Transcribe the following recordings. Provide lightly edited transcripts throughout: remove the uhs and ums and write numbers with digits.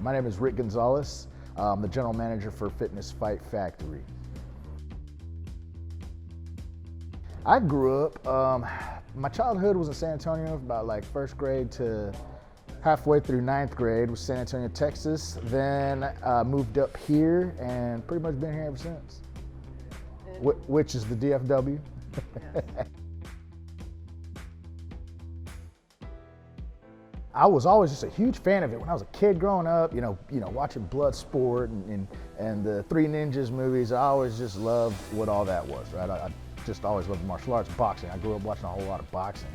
My name is Rick Gonzalez. I'm the general manager for Fitness Fight Factory. I grew up, my childhood was in San Antonio, about like first grade to halfway through ninth grade was San Antonio, Texas. Then moved up here and pretty much been here ever since, which is the DFW. Yes. I was always just a huge fan of it when I was a kid growing up, you know, watching Bloodsport and the Three Ninjas movies. I always just loved what all that was, right? I just always loved martial arts, boxing. I grew up watching a whole lot of boxing.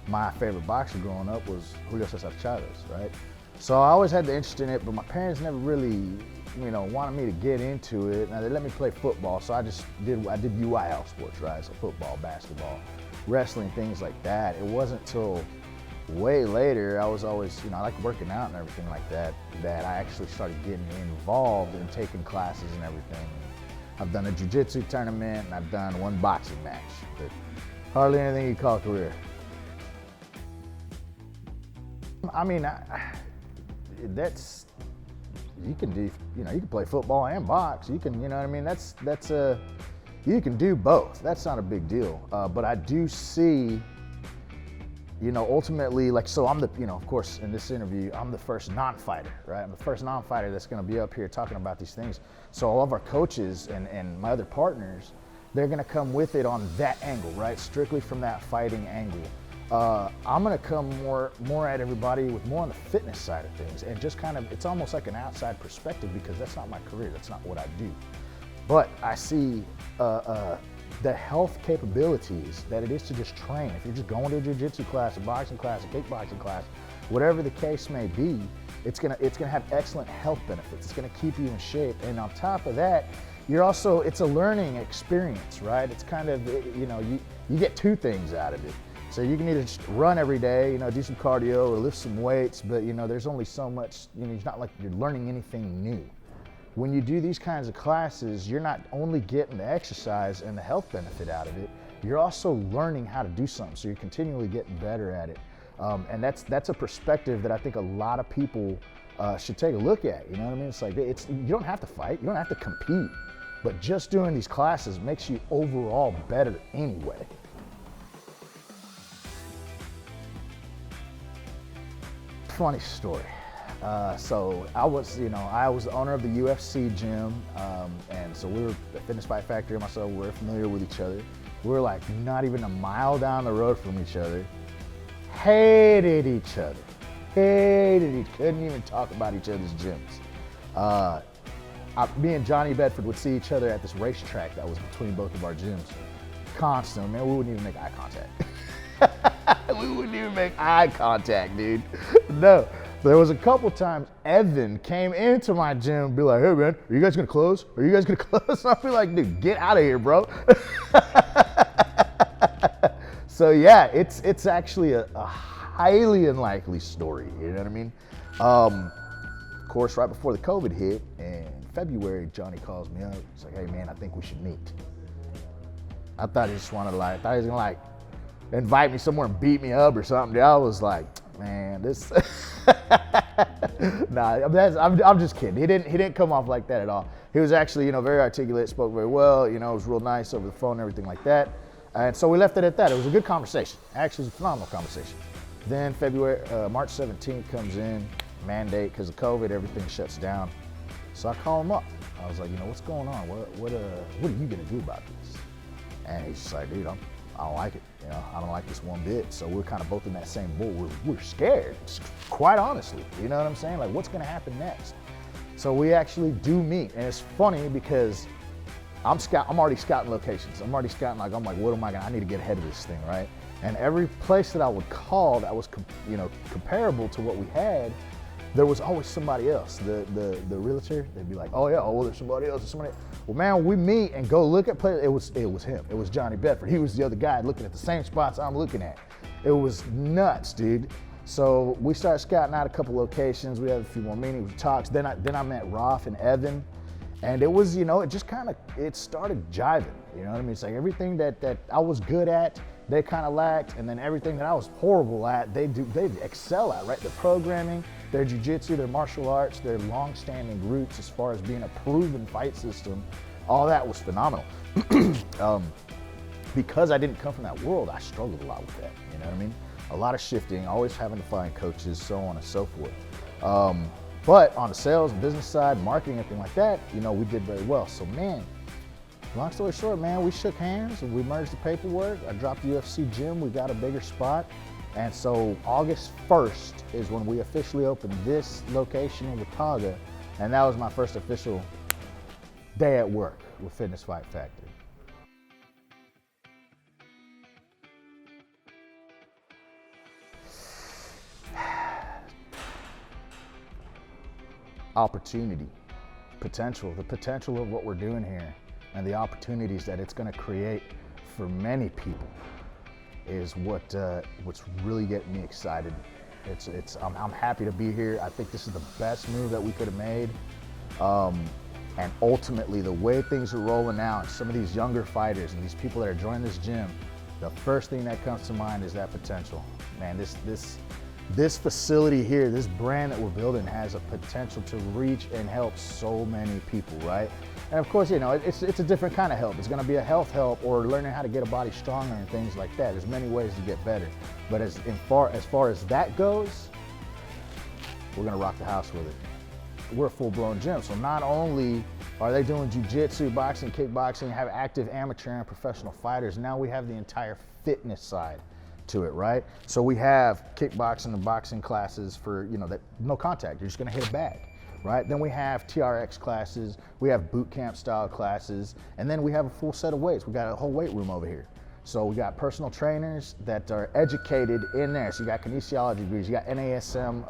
My favorite boxer growing up was Julio Cesar Chavez, right? So I always had the interest in it, but my parents never really, wanted me to get into it. Now they let me play football, so I did UIL sports, right? So football, basketball, wrestling, things like that. It wasn't till way later, I was always, I like working out and everything like that, that I actually started getting involved in taking classes and everything. I've done a jiu-jitsu tournament and I've done one boxing match, but hardly anything you call a career. I mean, you can do, you can play football and box. You can, you can do both. That's not a big deal. But I do see, ultimately, so I'm the, of course, in this interview, I'm the first non-fighter, right? I'm the first non-fighter that's going to be up here talking about these things. So all of our coaches and my other partners, they're going to come with it on that angle, right? Strictly from that fighting angle. I'm going to come more at everybody with more on the fitness side of things, and just kind of, it's almost like an outside perspective because that's not my career. That's not what I do. But I see the health capabilities that it is to just train. If you're just going to a jiu-jitsu class, a boxing class, a kickboxing class, whatever the case may be, it's gonna have excellent health benefits. It's gonna keep you in shape. And on top of that, it's a learning experience, right? It's kind of, you get two things out of it. So you can either just run every day, do some cardio or lift some weights, but there's only so much, it's not like you're learning anything new. When you do these kinds of classes, you're not only getting the exercise and the health benefit out of it, you're also learning how to do something. So you're continually getting better at it. And that's a perspective that I think a lot of people should take a look at. You know what I mean? It's like, you don't have to fight, you don't have to compete, but just doing these classes makes you overall better anyway. Funny story. So I was the owner of the UFC gym, and so we were at Fitness Fight Factory and myself, we were familiar with each other. We were like not even a mile down the road from each other. Hated each other. Couldn't even talk about each other's gyms. Me and Johnny Bedford would see each other at this racetrack that was between both of our gyms. Constantly, man, we wouldn't even make eye contact. We wouldn't even make eye contact, dude. No. There was a couple times Evan came into my gym and be like, hey man, are you guys gonna close? Are you guys gonna close? And I'd be like, dude, get out of here, bro. So yeah, it's actually a highly unlikely story, you know what I mean? Of course, right before the COVID hit in February, Johnny calls me up. He's like, hey man, I think we should meet. I thought he just wanted to I thought he was gonna invite me somewhere and beat me up or something. I was like, man, this. Nah, I'm just kidding. He didn't come off like that at all. He was actually, very articulate, spoke very well. It was real nice over the phone and everything like that. And so we left it at that. It was a good conversation. Actually, it was a phenomenal conversation. Then March 17th comes in, mandate because of COVID, everything shuts down. So I call him up. I was like, what's going on? What are you gonna do about this? And he's just like, dude, I don't like it. I don't like this one bit. So we're kind of both in that same boat. We're scared, quite honestly. You know what I'm saying? Like, what's gonna happen next? So we actually do meet, and it's funny because I'm already scouting locations. I'm already scouting. I'm like, what am I gonna? I need to get ahead of this thing, right? And every place that I would call that was, comparable to what we had, there was always somebody else. The realtor, they'd be like, oh yeah, there's somebody else. Well, man, we meet and go look at places. It was him. It was Johnny Bedford. He was the other guy looking at the same spots I'm looking at. It was nuts, dude. So we started scouting out a couple locations. We had a few more meetings, talks. Then I met Rufe and Evan, and it was, it just it started jiving. You know what I mean? It's like everything that I was good at, they kind of lacked, and then everything that I was horrible at, they excel at, right? The programming, their jiu-jitsu, their martial arts, their long-standing roots as far as being a proven fight system, all that was phenomenal. Because I didn't come from that world, I struggled a lot with that, you know what I mean? A lot of shifting, always having to find coaches, so on and so forth. But on the sales and business side, marketing, everything like that, you know, we did very well. So man, long story short, man, we shook hands and we merged the paperwork. I dropped the UFC gym, we got a bigger spot. And so August 1st is when we officially opened this location in Watauga. And that was my first official day at work with Fitness Fight Factory. Opportunity, potential, the potential of what we're doing here and the opportunities that it's going to create for many people is what's really getting me excited. I'm happy to be here. I think this is the best move that we could have made. And ultimately, the way things are rolling out, some of these younger fighters and these people that are joining this gym, the first thing that comes to mind is that potential. Man, this facility here, this brand that we're building has a potential to reach and help so many people, right? And of course, you know, it's a different kind of help. It's gonna be a health help or learning how to get a body stronger and things like that. There's many ways to get better. But as far as that goes, we're gonna rock the house with it. We're a full-blown gym, so not only are they doing jiu-jitsu, boxing, kickboxing, have active amateur and professional fighters, now we have the entire fitness side to it, right? So we have kickboxing and boxing classes for, you know, that no contact, you're just gonna hit a bag, right? Then we have TRX classes, we have boot camp style classes, and then we have a full set of weights. We got a whole weight room over here. So we got personal trainers that are educated in there. So you got kinesiology degrees, you got NASM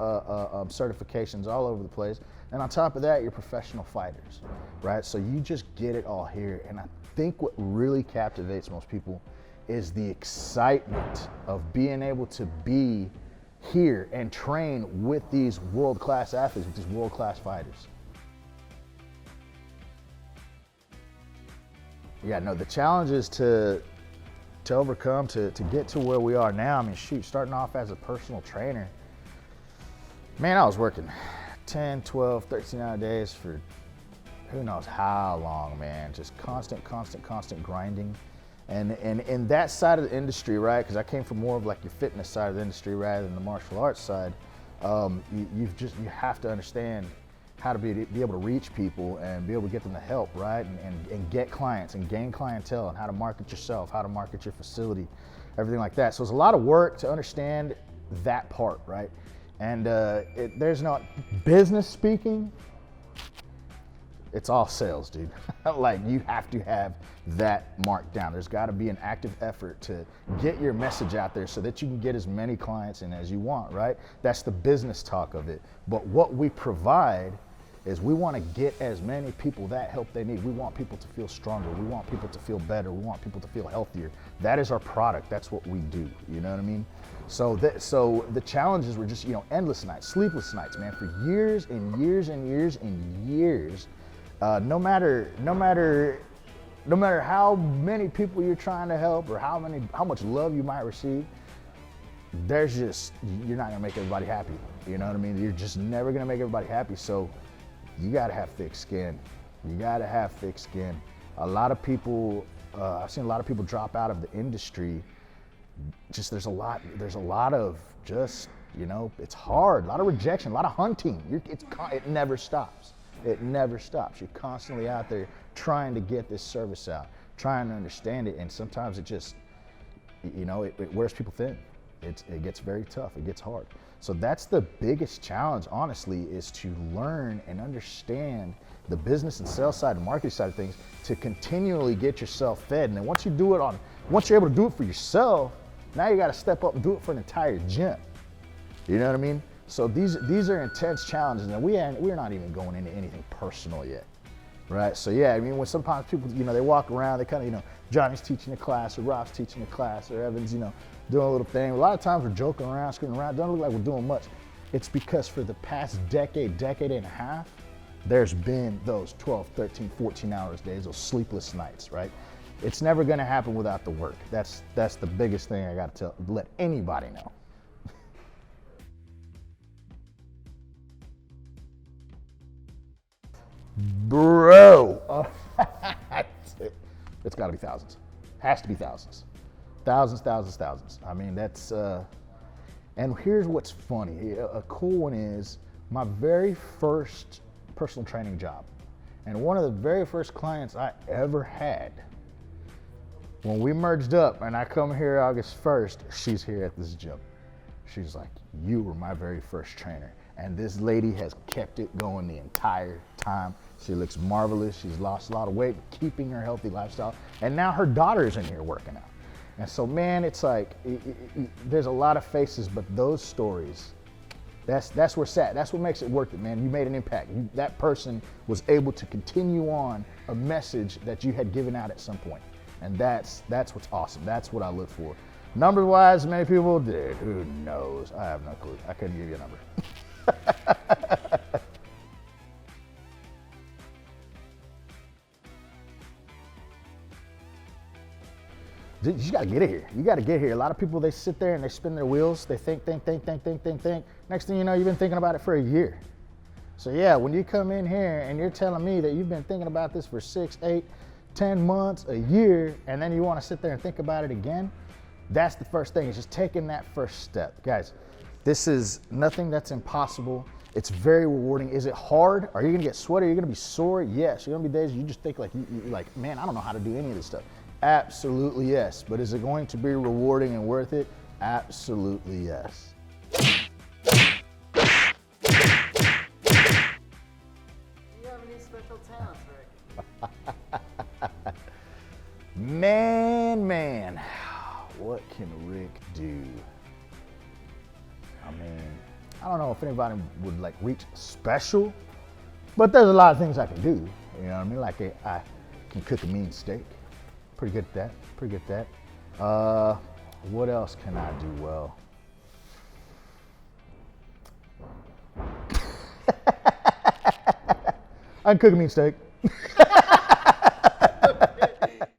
certifications all over the place. And on top of that, you're professional fighters, right? So you just get it all here. And I think what really captivates most people is the excitement of being able to be here and train with these world-class athletes, with these world-class fighters. Yeah, no, the challenge is to overcome, to get to where we are now. I mean, shoot, starting off as a personal trainer, man, I was working 10, 12, 13-hour days for who knows how long, man. Just constant grinding. And in that side of the industry, right, because I came from more of like your fitness side of the industry rather than the martial arts side, you have to understand how to be able to reach people and be able to get them the help, right, and get clients and gain clientele and how to market yourself, how to market your facility, everything like that. So it's a lot of work to understand that part, right? And there's no business speaking, it's all sales, dude. Like, you have to have that marked down. There's got to be an active effort to get your message out there so that you can get as many clients in as you want, right? That's the business talk of it. But what we provide is we want to get as many people that help they need. We want people to feel stronger. We want people to feel better. We want people to feel healthier. That is our product. That's what we do. You know what I mean? So the challenges were just, you know, endless nights, sleepless nights, man, for years and years and years and years. No matter how many people you're trying to help or how much love you might receive, you're not gonna make everybody happy. You know what I mean? You're just never gonna make everybody happy. So you gotta have thick skin. You gotta have thick skin. A lot of people, I've seen a lot of people drop out of the industry. Just there's a lot of just, you know, it's hard, a lot of rejection, a lot of hunting. It never stops. It never stops. You're constantly out there trying to get this service out, trying to understand it, and sometimes it just, you know, it wears people thin. It gets very tough. It gets hard. So that's the biggest challenge, honestly, is to learn and understand the business and sales side and marketing side of things to continually get yourself fed. And then once you're able to do it for yourself, now you got to step up and do it for an entire gym. You know what I mean? So these are intense challenges, and we're not even going into anything personal yet, right? So yeah, I mean, when sometimes people, you know, they walk around, they kind of, you know, Johnny's teaching a class, or Rob's teaching a class, or Evan's, you know, doing a little thing. A lot of times we're joking around, screwing around. Don't look like we're doing much. It's because for the past decade and a half, there's been those 12, 13, 14 hours days, those sleepless nights, right? It's never gonna happen without the work. That's the biggest thing I gotta let anybody know. Bro, it's gotta be thousands. Has to be thousands. Thousands. I mean, that's, and here's what's funny. A cool one is my very first personal training job. And one of the very first clients I ever had, when we merged up and I come here August 1st, she's here at this gym. She's like, you were my very first trainer. And this lady has kept it going the entire time. She looks marvelous. She's lost a lot of weight, keeping her healthy lifestyle. And now her daughter's in here working out. And so, man, it's like, there's a lot of faces, but those stories, that's where it's at. That's what makes it worth it, man. You made an impact. That person was able to continue on a message that you had given out at some point. And that's what's awesome. That's what I look for. Number-wise, many people, dude, who knows? I have no clue. I couldn't give you a number. You gotta get it here. You gotta get here. A lot of people, they sit there and they spin their wheels. They think. Next thing you know, you've been thinking about it for a year. So yeah, when you come in here and you're telling me that you've been thinking about this for 6, 8, 10 months, a year, and then you wanna sit there and think about it again, that's the first thing. It's just taking that first step. Guys, this is nothing that's impossible. It's very rewarding. Is it hard? Are you gonna get sweaty? Are you gonna be sore? Yes. You're gonna be days you just think like, you're like, man, I don't know how to do any of this stuff. Absolutely yes. But is it going to be rewarding and worth it? Absolutely yes. Do you have any special talents, Rick? Man, what can Rick do? I mean, I don't know if anybody would like reach special, but there's a lot of things I can do. You know what I mean? Like I can cook a mean steak. Pretty good at that. What else can I do well? I can cook a mean steak.